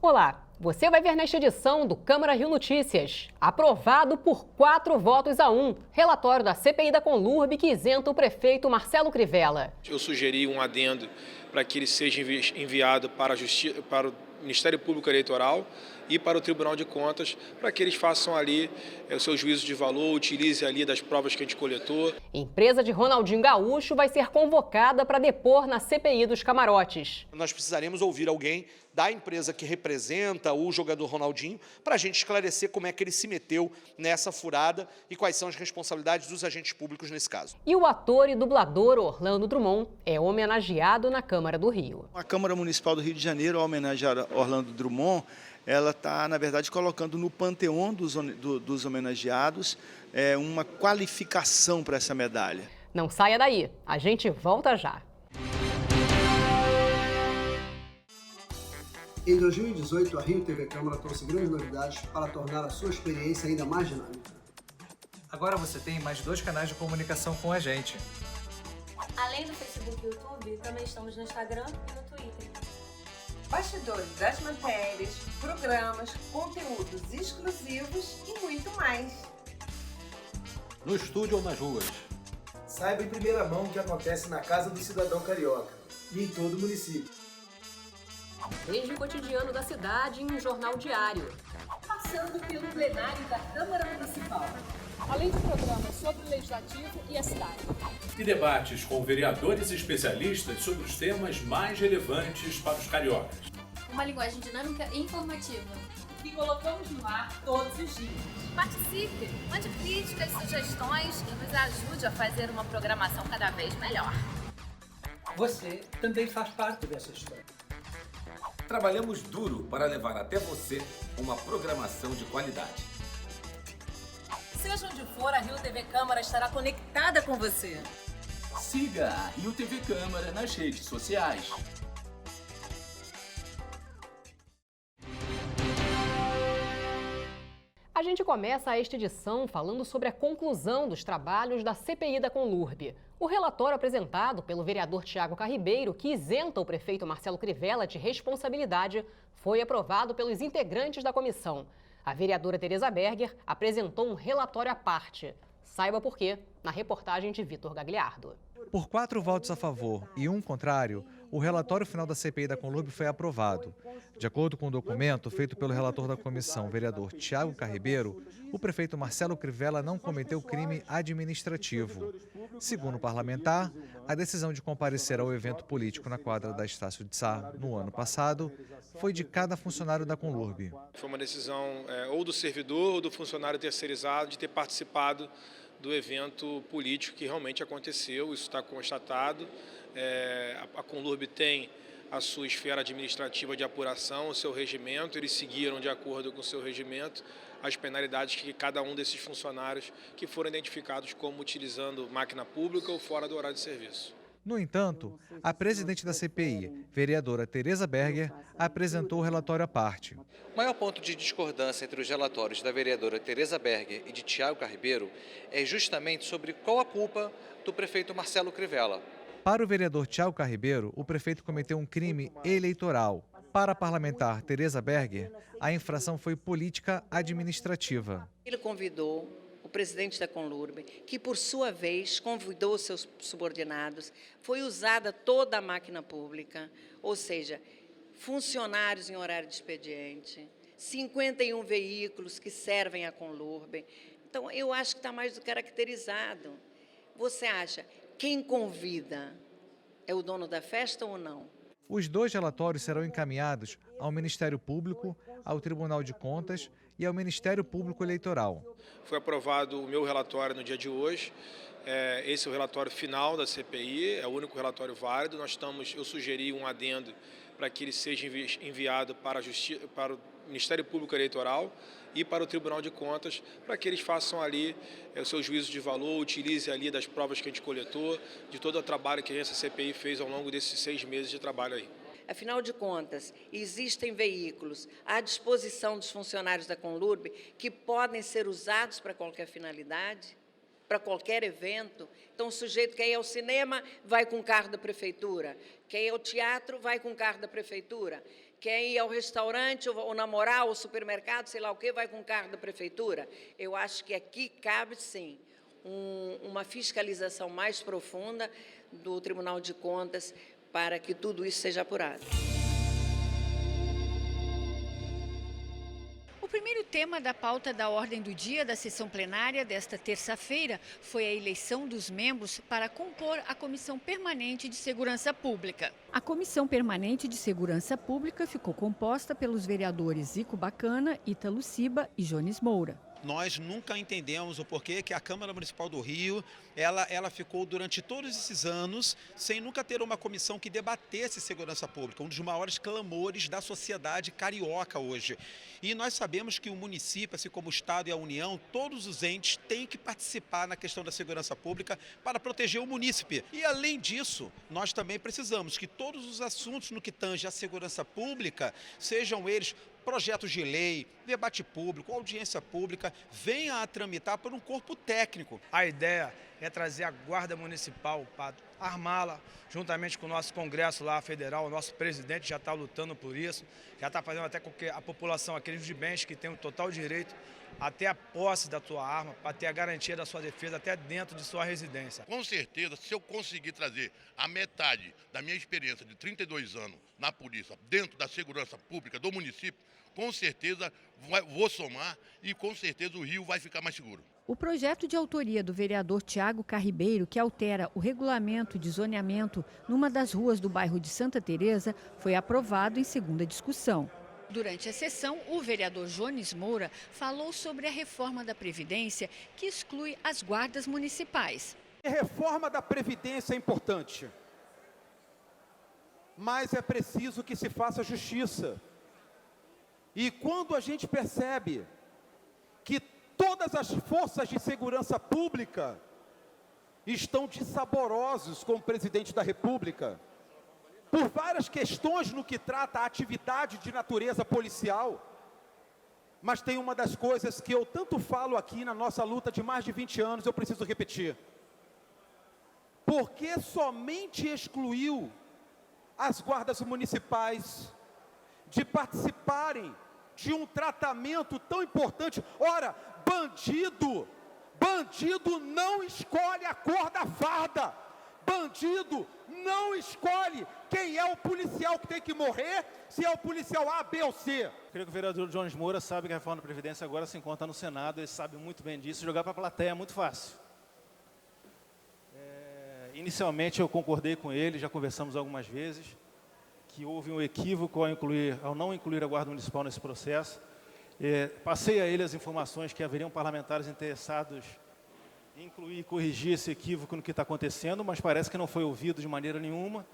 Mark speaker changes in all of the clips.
Speaker 1: Olá, você vai ver nesta edição do Câmara Rio Notícias. Aprovado por 4 votos a 1, relatório da CPI da Conlurb que isenta o prefeito Marcelo Crivella.
Speaker 2: Eu sugeri um adendo para que ele seja enviado para o Ministério Público Eleitoral e para o Tribunal de Contas, para que eles façam ali o seu juízo de valor, utilize ali das provas que a gente coletou.
Speaker 1: Empresa de Ronaldinho Gaúcho vai ser convocada para depor na CPI dos camarotes.
Speaker 3: Nós precisaremos ouvir alguém da empresa que representa o jogador Ronaldinho para a gente esclarecer como é que ele se meteu nessa furada e quais são as responsabilidades dos agentes públicos nesse caso.
Speaker 1: E o ator e dublador Orlando Drummond é homenageado na Câmara do Rio.
Speaker 4: A Câmara Municipal do Rio de Janeiro, ao homenagear Orlando Drummond, ela está, na verdade, colocando no panteão dos homenageados uma qualificação para essa medalha.
Speaker 1: Não saia daí, a gente volta já.
Speaker 5: Em 2018, a Rio TV Câmara trouxe grandes novidades para tornar a sua experiência ainda mais dinâmica.
Speaker 6: Agora você tem mais 2 canais de comunicação com a gente.
Speaker 7: Além do Facebook e YouTube, também estamos no Instagram e no Twitter.
Speaker 8: Bastidores das matérias, programas, conteúdos exclusivos e muito mais.
Speaker 9: No estúdio ou nas ruas.
Speaker 10: Saiba em primeira mão o que acontece na Casa do Cidadão Carioca e em todo o município.
Speaker 1: Desde o cotidiano da cidade em um jornal diário.
Speaker 8: Passando pelo plenário da Câmara Municipal.
Speaker 11: Além de programas sobre o Legislativo e a cidade.
Speaker 12: E debates com vereadores e especialistas sobre os temas mais relevantes para os cariocas.
Speaker 7: Uma linguagem dinâmica e informativa.
Speaker 8: Que colocamos no ar todos os dias.
Speaker 7: Participe, mande críticas, sugestões e nos ajude a fazer uma programação cada vez melhor.
Speaker 10: Você também faz parte dessa história.
Speaker 9: Trabalhamos duro para levar até você uma programação de qualidade.
Speaker 8: Seja onde for, a Rio TV Câmara estará conectada com você.
Speaker 13: Siga a Rio TV Câmara nas redes sociais.
Speaker 1: A gente começa esta edição falando sobre a conclusão dos trabalhos da CPI da Conlurb. O relatório apresentado pelo vereador Tiago Carribeiro, que isenta o prefeito Marcelo Crivella de responsabilidade, foi aprovado pelos integrantes da comissão. A vereadora Tereza Berger apresentou um relatório à parte. Saiba por quê, na reportagem de Vitor Gagliardo.
Speaker 6: Por 4 votos a favor e 1 contrário, o relatório final da CPI da Conlurb foi aprovado. De acordo com o documento feito pelo relator da comissão, vereador Tiago Carribeiro, o prefeito Marcelo Crivella não cometeu crime administrativo. Segundo o parlamentar, a decisão de comparecer ao evento político na quadra da Estácio de Sá no ano passado foi de cada funcionário da Conlurb.
Speaker 2: Foi uma decisão ou do servidor ou do funcionário terceirizado de ter participado do evento político que realmente aconteceu, isso está constatado. A Conlurb tem a sua esfera administrativa de apuração, o seu regimento, eles seguiram de acordo com o seu regimento as penalidades que cada um desses funcionários que foram identificados como utilizando máquina pública ou fora do horário de serviço.
Speaker 6: No entanto, a presidente da CPI, vereadora Tereza Berger, apresentou o relatório à parte.
Speaker 14: O maior ponto de discordância entre os relatórios da vereadora Tereza Berger e de Tiago Carribeiro é justamente sobre qual a culpa do prefeito Marcelo Crivella.
Speaker 6: Para o vereador Tiago Carribeiro, o prefeito cometeu um crime eleitoral. Para a parlamentar Tereza Berger, a infração foi política administrativa.
Speaker 8: Ele convidou o presidente da Conlurb, que por sua vez convidou os seus subordinados, foi usada toda a máquina pública, ou seja, funcionários em horário de expediente, 51 veículos que servem à Conlurb. Então, eu acho que está mais do que caracterizado. Você acha, quem convida é o dono da festa ou não?
Speaker 6: Os 2 relatórios serão encaminhados ao Ministério Público, ao Tribunal de Contas e ao Ministério Público Eleitoral.
Speaker 2: Foi aprovado o meu relatório no dia de hoje. Esse é o relatório final da CPI, é o único relatório válido. Eu sugeri um adendo para que ele seja enviado para o Ministério Público Eleitoral e para o Tribunal de Contas, para que eles façam ali o seu juízo de valor, utilize ali das provas que a gente coletou, de todo o trabalho que essa CPI fez ao longo desses 6 meses de trabalho aí.
Speaker 8: Afinal de contas, existem veículos à disposição dos funcionários da Conlurb que podem ser usados para qualquer finalidade? para qualquer evento. Então, o sujeito quer ir ao cinema, vai com o carro da prefeitura. Quer ir ao teatro, vai com o carro da prefeitura. Quer ir ao restaurante, ou namorar, ou supermercado, sei lá o quê, vai com o carro da prefeitura. Eu acho que aqui cabe, sim, uma fiscalização mais profunda do Tribunal de Contas para que tudo isso seja apurado.
Speaker 15: O primeiro tema da pauta da ordem do dia da sessão plenária desta terça-feira foi a eleição dos membros para compor a Comissão Permanente de Segurança Pública. A Comissão Permanente de Segurança Pública ficou composta pelos vereadores Zico Bacana, Ítalo Ciba e Jones Moura.
Speaker 16: Nós nunca entendemos o porquê que a Câmara Municipal do Rio, ela ficou durante todos esses anos sem nunca ter uma comissão que debatesse segurança pública, um dos maiores clamores da sociedade carioca hoje. E nós sabemos que o município, assim como o Estado e a União, todos os entes têm que participar na questão da segurança pública para proteger o munícipe. E além disso, nós também precisamos que todos os assuntos no que tange à segurança pública, sejam eles projetos de lei, debate público, audiência pública, venha a tramitar por um corpo técnico.
Speaker 17: A ideia é trazer a Guarda Municipal para armá-la, juntamente com o nosso Congresso lá federal, o nosso presidente já está lutando por isso, já está fazendo até com que a população, aqueles de bens que têm o total direito até a posse da tua arma, para ter a garantia da sua defesa até dentro de sua residência.
Speaker 18: Com certeza, se eu conseguir trazer a metade da minha experiência de 32 anos na polícia, dentro da segurança pública do município, com certeza vou somar e com certeza o Rio vai ficar mais seguro.
Speaker 15: O projeto de autoria do vereador Tiago Carribeiro, que altera o regulamento de zoneamento numa das ruas do bairro de Santa Teresa, foi aprovado em segunda discussão. Durante a sessão, o vereador Jones Moura falou sobre a reforma da Previdência, que exclui as guardas municipais.
Speaker 19: A reforma da Previdência é importante, mas é preciso que se faça justiça. E quando a gente percebe que todas as forças de segurança pública estão dissaborosos com o presidente da República, por várias questões no que trata a atividade de natureza policial, mas tem uma das coisas que eu tanto falo aqui na nossa luta de mais de 20 anos, eu preciso repetir. Por que somente excluiu as guardas municipais de participarem de um tratamento tão importante? Ora, bandido não escolhe a cor da farda. Bandido não escolhe quem é o policial que tem que morrer, se é o policial A, B ou C.
Speaker 20: Creio que o vereador Jones Moura sabe que a reforma da Previdência agora se encontra no Senado, ele sabe muito bem disso, jogar para a plateia é muito fácil. Inicialmente eu concordei com ele, já conversamos algumas vezes, que houve um equívoco ao não incluir a Guarda Municipal nesse processo. Passei a ele as informações que haveriam parlamentares interessados em incluir e corrigir esse equívoco no que está acontecendo, mas parece que não foi ouvido de maneira nenhuma.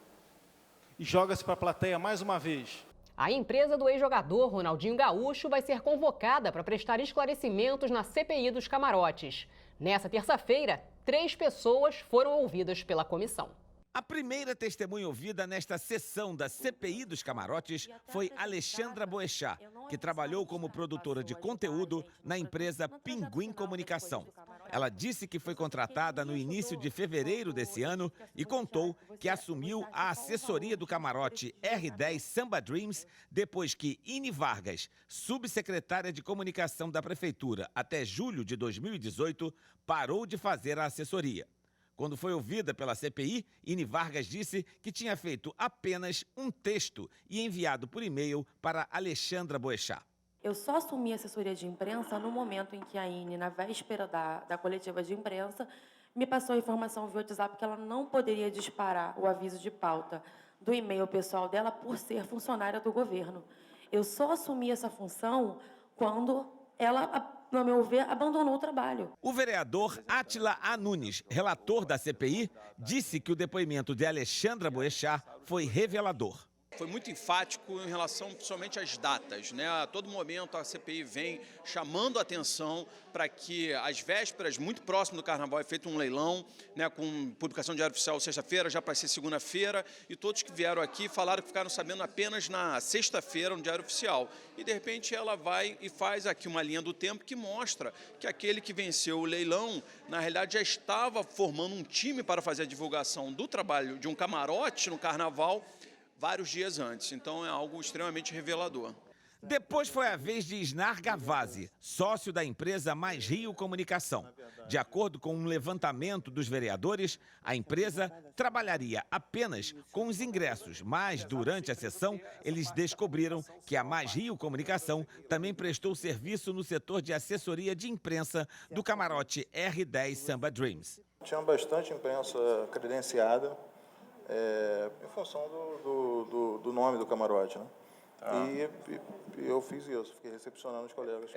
Speaker 20: E joga-se para a plateia mais uma vez.
Speaker 1: A empresa do ex-jogador Ronaldinho Gaúcho vai ser convocada para prestar esclarecimentos na CPI dos camarotes. Nessa terça-feira, 3 pessoas foram ouvidas pela comissão.
Speaker 21: A primeira testemunha ouvida nesta sessão da CPI dos camarotes foi Alexandra Boechat, que trabalhou como produtora de conteúdo na empresa Pinguim Comunicação. Ela disse que foi contratada no início de fevereiro desse ano e contou que assumiu a assessoria do camarote R10 Samba Dreams depois que Ine Vargas, subsecretária de comunicação da prefeitura até julho de 2018, parou de fazer a assessoria. Quando foi ouvida pela CPI, Ine Vargas disse que tinha feito apenas um texto e enviado por e-mail para Alexandra Boechat.
Speaker 22: Eu só assumi a assessoria de imprensa no momento em que a Ine, na véspera da coletiva de imprensa, me passou a informação via WhatsApp que ela não poderia disparar o aviso de pauta do e-mail pessoal dela por ser funcionária do governo. Eu só assumi essa função quando ela, no meu ver, abandonou o trabalho.
Speaker 21: O vereador Átila A. Nunes, relator da CPI, disse que o depoimento de Alexandra Boechat foi revelador.
Speaker 3: Foi muito enfático em relação principalmente às datas, né? A todo momento a CPI vem chamando a atenção para que às vésperas, muito próximo do Carnaval, é feito um leilão, né, com publicação de Diário Oficial sexta-feira, já para ser segunda-feira, e todos que vieram aqui falaram que ficaram sabendo apenas na sexta-feira no Diário Oficial. E de repente ela vai e faz aqui uma linha do tempo que mostra que aquele que venceu o leilão, na realidade já estava formando um time para fazer a divulgação do trabalho de um camarote no Carnaval vários dias antes. Então é algo extremamente revelador.
Speaker 21: Depois foi a vez de Isnar Gavazzi, sócio da empresa Mais Rio Comunicação. De acordo com um levantamento dos vereadores, a empresa trabalharia apenas com os ingressos, mas durante a sessão eles descobriram que a Mais Rio Comunicação também prestou serviço no setor de assessoria de imprensa do camarote R10 Samba Dreams.
Speaker 4: Tinha bastante imprensa credenciada, em função do nome do camarote, né? E eu fiz isso, fiquei recepcionando os colegas.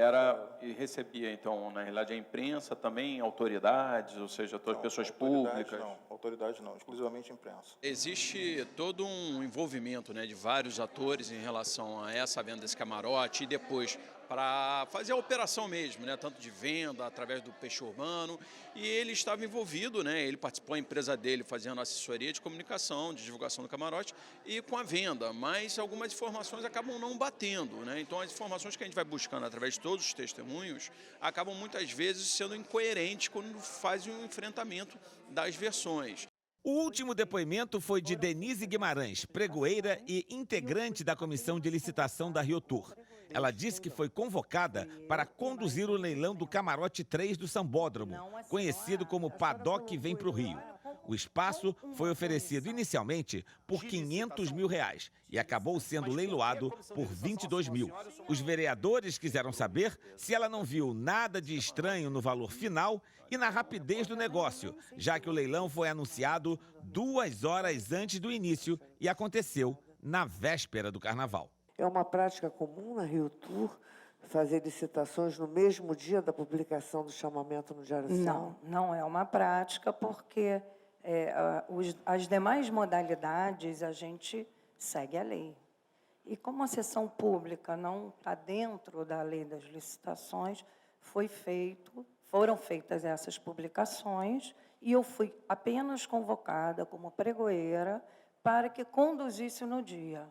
Speaker 23: E recebia, então, na realidade, a imprensa também, autoridades, ou seja, todas pessoas públicas?
Speaker 4: Não, autoridades não, exclusivamente imprensa.
Speaker 3: Existe todo um envolvimento, né, de vários atores em relação a essa venda desse camarote e depois para fazer a operação mesmo, né, tanto de venda através do peixe urbano, e ele estava envolvido, né, ele participou da empresa dele fazendo assessoria de comunicação, de divulgação do camarote e com a venda, mas algumas informações acabam não batendo, né, então as informações que a gente vai buscando através de todos os testemunhos acabam muitas vezes sendo incoerentes quando faz um enfrentamento das versões.
Speaker 21: O último depoimento foi de Denise Guimarães, pregoeira e integrante da comissão de licitação da Rio Tour. Ela disse que foi convocada para conduzir o leilão do Camarote 3 do Sambódromo, conhecido como Paddock Vem Pro Rio. O espaço foi oferecido inicialmente por R$500 mil e acabou sendo leiloado por R$22 mil. Os vereadores quiseram saber se ela não viu nada de estranho no valor final e na rapidez do negócio, já que o leilão foi anunciado 2 horas antes do início e aconteceu na véspera do Carnaval.
Speaker 24: É uma prática comum na Rio Tour fazer licitações no mesmo dia da publicação do chamamento no Diário Oficial?
Speaker 25: Não é uma prática, porque as demais modalidades a gente segue a lei. E como a sessão pública não está dentro da lei das licitações, foram feitas essas publicações e eu fui apenas convocada como pregoeira para que conduzisse no dia.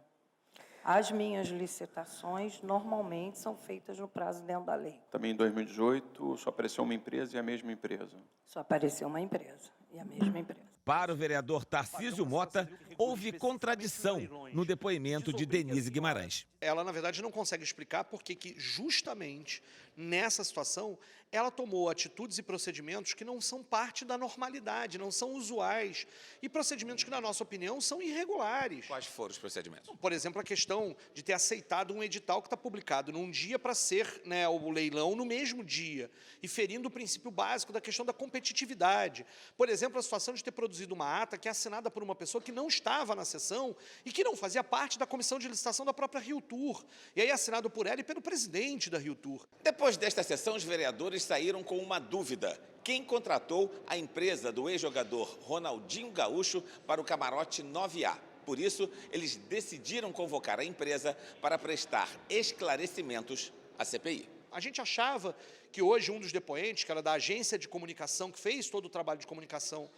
Speaker 25: As minhas licitações normalmente são feitas no prazo dentro da lei.
Speaker 23: Também em 2018 só apareceu uma empresa e a mesma empresa?
Speaker 25: Só apareceu uma empresa e a mesma empresa.
Speaker 21: Para o vereador Tarcísio Mota, houve contradição no depoimento de Denise Guimarães.
Speaker 26: Ela, na verdade, não consegue explicar por que justamente nessa situação ela tomou atitudes e procedimentos que não são parte da normalidade, não são usuais, e procedimentos que, na nossa opinião, são irregulares.
Speaker 21: Quais foram os procedimentos?
Speaker 26: Por exemplo, a questão de ter aceitado um edital que está publicado num dia para ser, né, o leilão no mesmo dia, e ferindo o princípio básico da questão da competitividade. Por exemplo, a situação de ter produzido uma ata que é assinada por uma pessoa que não estava na sessão e que não fazia parte da comissão de licitação da própria Rio Tour, e aí assinado por ela e pelo presidente da Rio Tour.
Speaker 21: Depois desta sessão, os vereadores saíram com uma dúvida. Quem contratou a empresa do ex-jogador Ronaldinho Gaúcho para o camarote 9A? Por isso, eles decidiram convocar a empresa para prestar esclarecimentos à CPI.
Speaker 26: A gente achava que hoje um dos depoentes, que era da agência de comunicação, que fez todo o trabalho de comunicação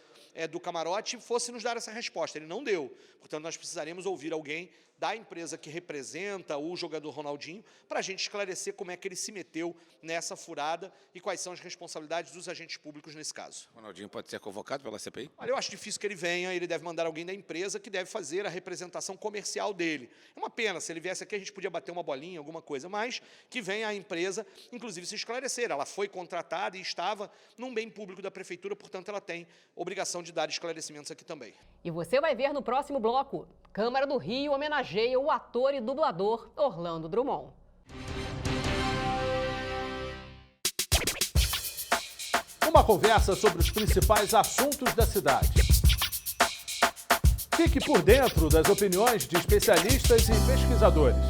Speaker 26: do camarote, fosse nos dar essa resposta. Ele não deu. Portanto, nós precisaríamos ouvir alguém da empresa que representa o jogador Ronaldinho para a gente esclarecer como é que ele se meteu nessa furada e quais são as responsabilidades dos agentes públicos nesse caso.
Speaker 21: Ronaldinho pode ser convocado pela CPI?
Speaker 26: Olha, eu acho difícil que ele venha, ele deve mandar alguém da empresa que deve fazer a representação comercial dele. É uma pena, se ele viesse aqui a gente podia bater uma bolinha, alguma coisa, mas que venha a empresa, inclusive, se esclarecer. Ela foi contratada e estava num bem público da prefeitura, portanto, ela tem obrigação de dar esclarecimentos aqui também.
Speaker 1: E você vai ver no próximo bloco, Câmara do Rio homenageia o ator e dublador Orlando Drummond.
Speaker 27: Uma conversa sobre os principais assuntos da cidade. Fique por dentro das opiniões de especialistas e pesquisadores.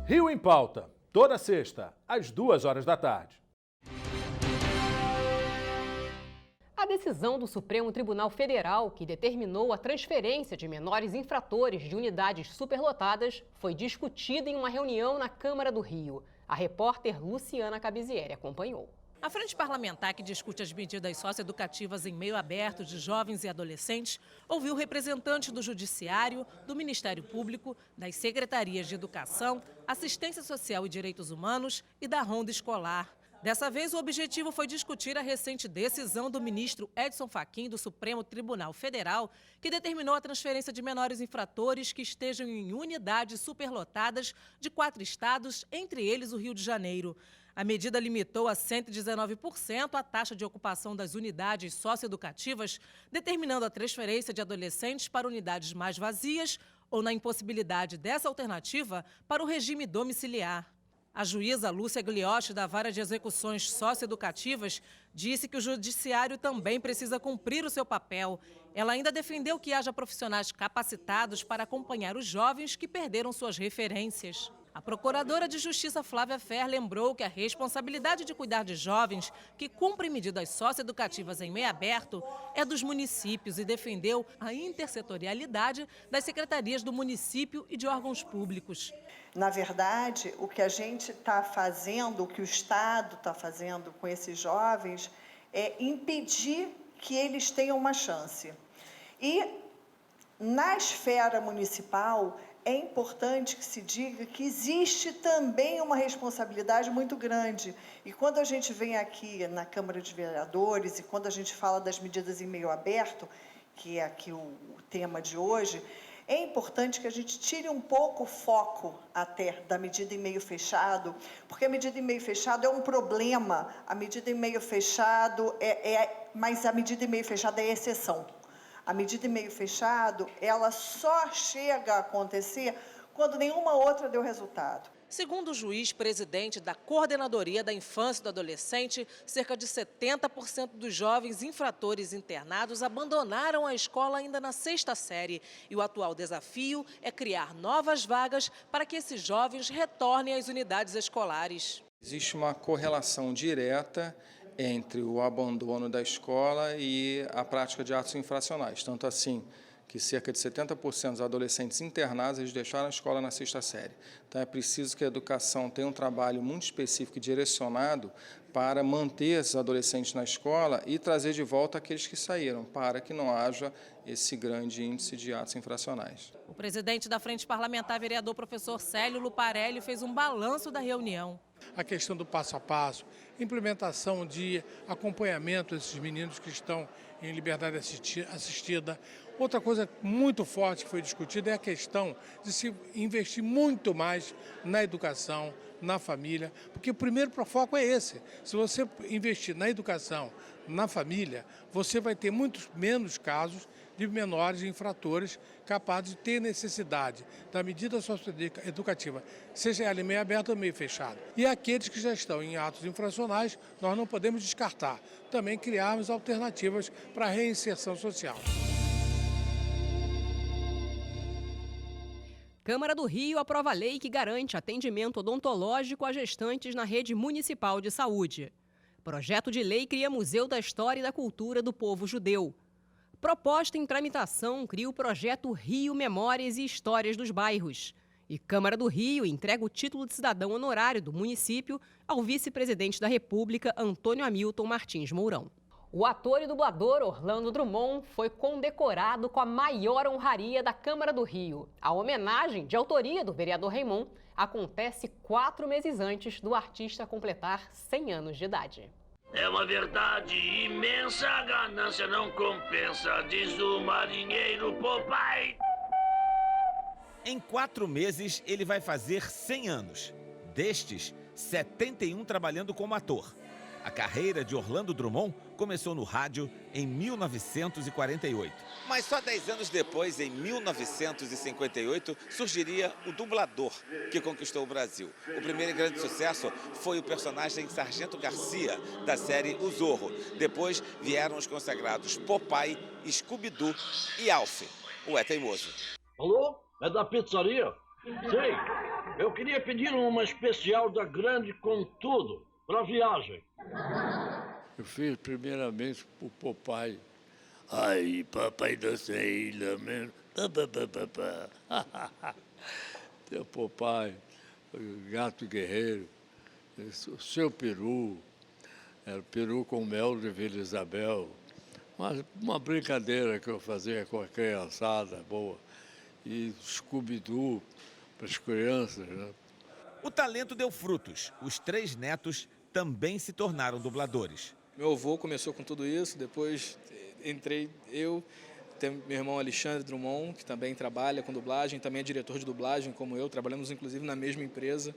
Speaker 27: Rio em Pauta, toda sexta, às 14h.
Speaker 1: A A decisão do Supremo Tribunal Federal, que determinou a transferência de menores infratores de unidades superlotadas, foi discutida em uma reunião na Câmara do Rio. A repórter Luciana Cabizieri acompanhou.
Speaker 5: A frente parlamentar que discute as medidas socioeducativas em meio aberto de jovens e adolescentes ouviu representantes do Judiciário, do Ministério Público, das Secretarias de Educação, Assistência Social e Direitos Humanos e da Ronda Escolar. Dessa vez, o objetivo foi discutir a recente decisão do ministro Edson Fachin do Supremo Tribunal Federal, que determinou a transferência de menores infratores que estejam em unidades superlotadas de 4 estados, entre eles o Rio de Janeiro. A medida limitou a 119% a taxa de ocupação das unidades socioeducativas, determinando a transferência de adolescentes para unidades mais vazias ou, na impossibilidade dessa alternativa, para o regime domiciliar. A juíza Lúcia Gliotti, da Vara de Execuções Socioeducativas, disse que o Judiciário também precisa cumprir o seu papel. Ela ainda defendeu que haja profissionais capacitados para acompanhar os jovens que perderam suas referências. A procuradora de Justiça Flávia Fer lembrou que a responsabilidade de cuidar de jovens que cumprem medidas socioeducativas em meio aberto é dos municípios e defendeu a intersetorialidade das secretarias do município e de órgãos públicos.
Speaker 7: Na verdade, o que a gente está fazendo, o que o Estado está fazendo com esses jovens é impedir que eles tenham uma chance. E na esfera municipal, é importante que se diga que existe também uma responsabilidade muito grande. E quando a gente vem aqui na Câmara de Vereadores e quando a gente fala das medidas em meio aberto, que é aqui o tema de hoje, é importante que a gente tire um pouco o foco até da medida em meio fechado, porque a medida em meio fechado é um problema, a medida em meio fechado mas a medida em meio fechado é exceção. A medida em meio fechado, ela só chega a acontecer quando nenhuma outra deu resultado.
Speaker 5: Segundo o juiz presidente da Coordenadoria da Infância e do Adolescente, cerca de 70% dos jovens infratores internados abandonaram a escola ainda na 6ª série. E o atual desafio é criar novas vagas para que esses jovens retornem às unidades escolares.
Speaker 9: Existe uma correlação direta entre o abandono da escola e a prática de atos infracionais. Tanto assim que cerca de 70% dos adolescentes internados eles deixaram a escola na 6ª série. Então é preciso que a educação tenha um trabalho muito específico e direcionado para manter esses adolescentes na escola e trazer de volta aqueles que saíram, para que não haja esse grande índice de atos infracionais.
Speaker 5: O presidente da Frente Parlamentar, vereador professor Célio Luparelli, fez um balanço da reunião.
Speaker 10: A questão do passo a passo, implementação de acompanhamento desses meninos que estão em liberdade assistida. Outra coisa muito forte que foi discutida é a questão de se investir muito mais na educação, na família, porque o primeiro foco é esse. Se você investir na educação, na família, você vai ter muitos menos casos de menores infratores capazes de ter necessidade da medida socioeducativa, seja ela em meio aberto ou meio fechado. E aqueles que já estão em atos infracionais, nós não podemos descartar. Também criarmos alternativas para a reinserção social.
Speaker 1: Câmara do Rio aprova a lei que garante atendimento odontológico a gestantes na rede municipal de saúde. Projeto de lei cria Museu da História e da Cultura do Povo Judeu. Proposta em tramitação cria o projeto Rio Memórias e Histórias dos Bairros. E Câmara do Rio entrega o título de cidadão honorário do município ao vice-presidente da República, Antônio Hamilton Martins Mourão. O ator e dublador Orlando Drummond foi condecorado com a maior honraria da Câmara do Rio. A homenagem, de autoria do vereador Raimon, acontece 4 meses antes do artista completar 100 anos de idade.
Speaker 11: É uma verdade imensa, a ganância não compensa, diz o marinheiro Popeye.
Speaker 21: Em 4 meses, ele vai fazer 100 anos. Destes, 71 trabalhando como ator. A carreira de Orlando Drummond começou no rádio em 1948. Mas só 10 anos depois, em 1958, surgiria o dublador, que conquistou o Brasil. O primeiro grande sucesso foi o personagem Sargento Garcia, da série O Zorro. Depois vieram os consagrados Popeye, Scooby-Doo e Alf, o É Teimoso.
Speaker 11: Alô? É da pizzaria? Sei. Eu queria pedir uma especial da Grande com tudo, para viagem.
Speaker 2: Eu fiz primeiramente o Popeye. Ai, papai da Ilha, mesmo. Tem o Popeye, o Gato Guerreiro, o Seu Peru, era o Peru com mel de Vila Isabel. Uma brincadeira que eu fazia com a criançada boa. E Scooby-Doo para as crianças, né?
Speaker 21: O talento deu frutos. Os 3 netos também se tornaram dubladores.
Speaker 6: Meu avô começou com tudo isso, depois entrei eu, tem meu irmão Alexandre Drummond, que também trabalha com dublagem, também é diretor de dublagem como eu, trabalhamos inclusive na mesma empresa.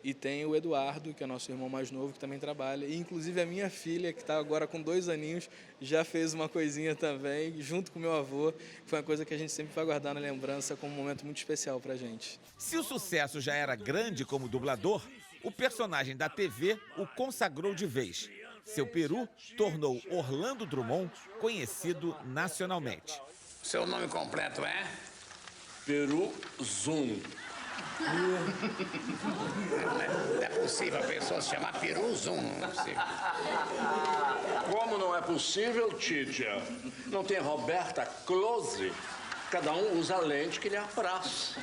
Speaker 6: E tem o Eduardo, que é nosso irmão mais novo, que também trabalha. E inclusive a minha filha, que está agora com 2 aninhos, já fez uma coisinha também, junto com meu avô. Foi uma coisa que a gente sempre vai guardar na lembrança como um momento muito especial para a gente.
Speaker 21: Se o sucesso já era grande como dublador, o personagem da TV o consagrou de vez. Seu Peru tornou Orlando Drummond conhecido nacionalmente.
Speaker 11: Seu nome completo é?
Speaker 2: Peru Zoom.
Speaker 11: Não é possível a pessoa se chamar Peru Zoom. Não é possível.
Speaker 2: Como não é possível, Títia? Não tem Roberta Close? Cada um usa a lente que lhe apraz.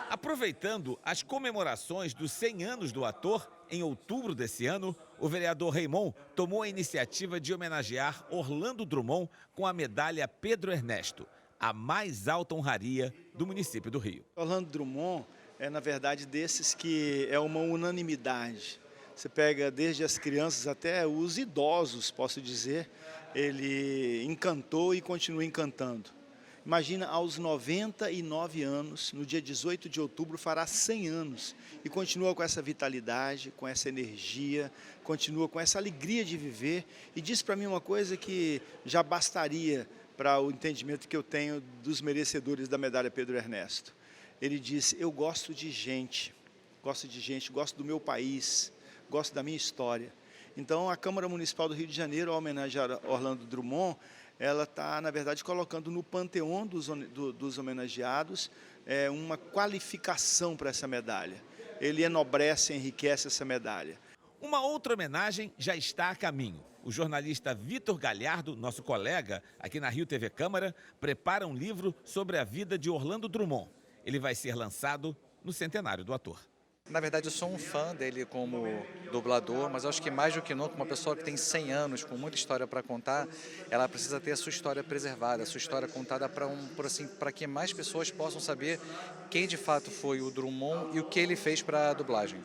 Speaker 21: Aproveitando as comemorações dos 100 anos do ator, em outubro desse ano, o vereador Raymond tomou a iniciativa de homenagear Orlando Drummond com a medalha Pedro Ernesto, a mais alta honraria do município do Rio.
Speaker 8: Orlando Drummond é, na verdade, desses que é uma unanimidade. Você pega desde as crianças até os idosos, posso dizer, ele encantou e continua encantando. Imagina, aos 99 anos, no dia 18 de outubro, fará 100 anos e continua com essa vitalidade, com essa energia, continua com essa alegria de viver e disse para mim uma coisa que já bastaria para o entendimento que eu tenho dos merecedores da medalha Pedro Ernesto. Ele disse, eu gosto de gente, gosto do meu país, gosto da minha história. Então, a Câmara Municipal do Rio de Janeiro, ao homenagear Orlando Drummond, ela está, na verdade, colocando no panteão dos homenageados uma qualificação para essa medalha. Ele enobrece, enriquece essa medalha.
Speaker 21: Uma outra homenagem já está a caminho. O jornalista Vitor Galhardo, nosso colega aqui na Rio TV Câmara, prepara um livro sobre a vida de Orlando Drummond. Ele vai ser lançado no centenário do ator.
Speaker 12: Na verdade, eu sou um fã dele como dublador, mas acho que mais do que nunca, uma pessoa que tem 100 anos, com muita história para contar, ela precisa ter a sua história preservada, a sua história contada para que mais pessoas possam saber quem de fato foi o Drummond e o que ele fez para a dublagem.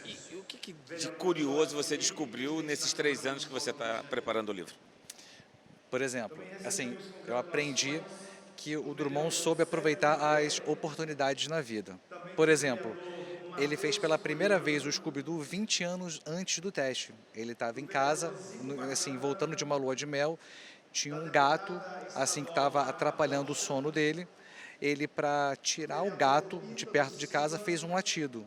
Speaker 21: E o que de curioso você descobriu nesses 3 anos que você está preparando o livro?
Speaker 12: Por exemplo, assim, eu aprendi que o Drummond soube aproveitar as oportunidades na vida. Por exemplo, ele fez pela primeira vez o Scooby-Doo 20 anos antes do teste. Ele estava em casa, assim, voltando de uma lua de mel, tinha um gato assim, que estava atrapalhando o sono dele. Ele, para tirar o gato de perto de casa, fez um latido.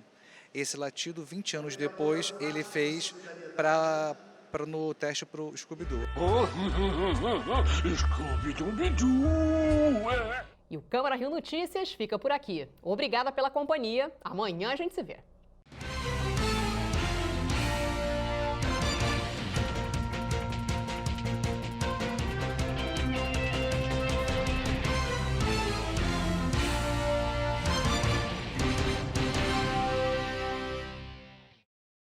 Speaker 12: Esse latido, 20 anos depois, ele fez no teste para o Scooby-Doo.
Speaker 1: E o Câmara Rio Notícias fica por aqui. Obrigada pela companhia. Amanhã a gente se vê.